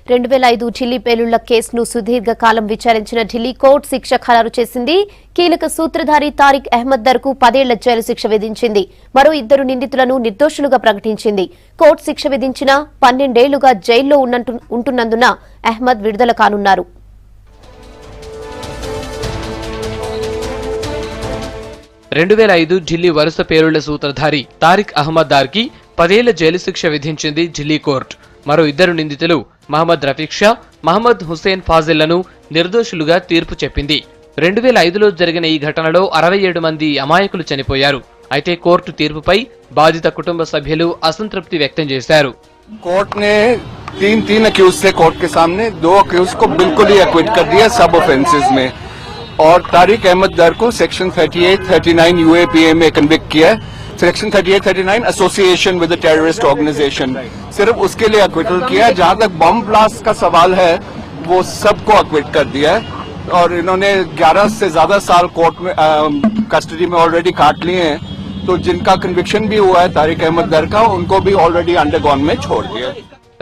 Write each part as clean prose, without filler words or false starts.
2005 ఢిల్లీ పేలుళ్ల కేసును సుదీర్ఘకాలం విచారించిన ఢిల్లీ కోర్టు శిక్ష ఖరారు చేసింది. కీలక సూత్రధారి తారిక్ అహ్మద్ దర్కు 10 ఏళ్ల జైలు శిక్ష విధించింది. మరో 2 నిందితులను నిర్దోషులుగా ప్రకటించింది. కోర్టు శిక్ష విధించిన 12 ఏళ్లుగా జైల్లో ఉంటున్నందున అహ్మద్ విడుదల కానున్నారు. ఢిల్లీ వరుస పేలుళ్ల సూత్రధారి తారిక్ అహ్మద్ దార్ కి 10 ఏళ్ల జైలు శిక్ష విధించింది ఢిల్లీ కోర్టు. మరో 2 నిందితులు మహమ్మద్ రఫీక్ షా, మహమ్మద్ హుసేన్ ఫాజిల్లను నిర్దోషులుగా తీర్పు చెప్పింది. 2005లో జరిగిన ఈ ఘటనలో 67 మంది అమాయకులు చనిపోయారు. అయితే కోర్టు తీర్పుపై బాధిత కుటుంబ సభ్యులు అసంతృప్తి వ్యక్తం చేశారు. कोर्ट ने तीन अक्यूज थे कोर्ट के सामने, 2 अक्यूज को बिल्कुल ही एक्विट कर दिया सब ऑफेंसेस में, और तारिक अहमद दर को सेक्शन 38, 39 यूएपीए में कन्विक्ट किया है. Section 38, 39 association with a terrorist organisation, सिर्फ उसके लिए एक्विटल किया है. जहां तक बम ब्लास्ट का सवाल है वो सबको एक्विट कर दिया है, और इन्होंने 11 से ज्यादा साल कोर्ट में कस्टडी में ऑलरेडी काट लिए हैं. तो जिनका कन्विक्शन भी हुआ है तारिक अहमद दर का, उनको भी ऑलरेडी अंडरगॉन में छोड़ दिया.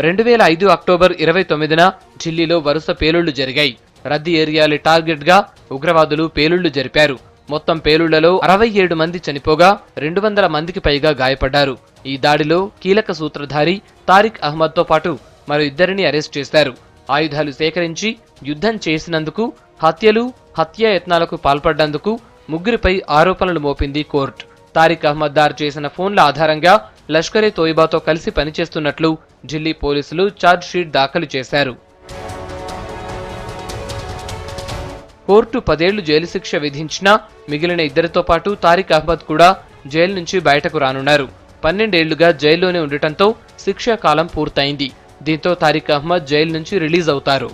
2005 అక్టోబర్ 29న ఢిల్లీలో వరుస పేలుళ్లు జరిగాయి. రద్దీ ఏరియాలు టార్గెట్ గా ఉగ్రవాదులు పేలుళ్లు జరిపారు. మొత్తం పేలుళ్లలో 67 మంది చనిపోగా 200 మందికి పైగా గాయపడ్డారు. ఈ దాడిలో కీలక సూత్రధారి తారిక్ అహ్మద్ తో పాటు మరో 2ని అరెస్ట్ చేశారు. ఆయుధాలు సేకరించి యుద్ధం చేసినందుకు, హత్యాయత్నాలకు పాల్పడ్డందుకు 3 ఆరోపణలు మోపింది కోర్టు. తారిక్ అహ్మద్ దార్ చేసిన ఫోన్ల ఆధారంగా లష్కరే తోయిబాతో కలిసి పనిచేస్తున్నట్లు ఢిల్లీ పోలీసులు ఛార్జ్ షీట్ దాఖలు చేశారు. కోర్టు 10 ఏళ్లు జైలు శిక్ష విధించినా మిగిలిన 2తో పాటు తారిక్ అహ్మద్ కూడా జైలు నుంచి బయటకు రానున్నారు. 12 ఏళ్లుగా జైల్లోనే ఉండటంతో శిక్షా కాలం పూర్తయింది. దీంతో తారిక్ అహ్మద్ జైలు నుంచి రిలీజ్ అవుతారు.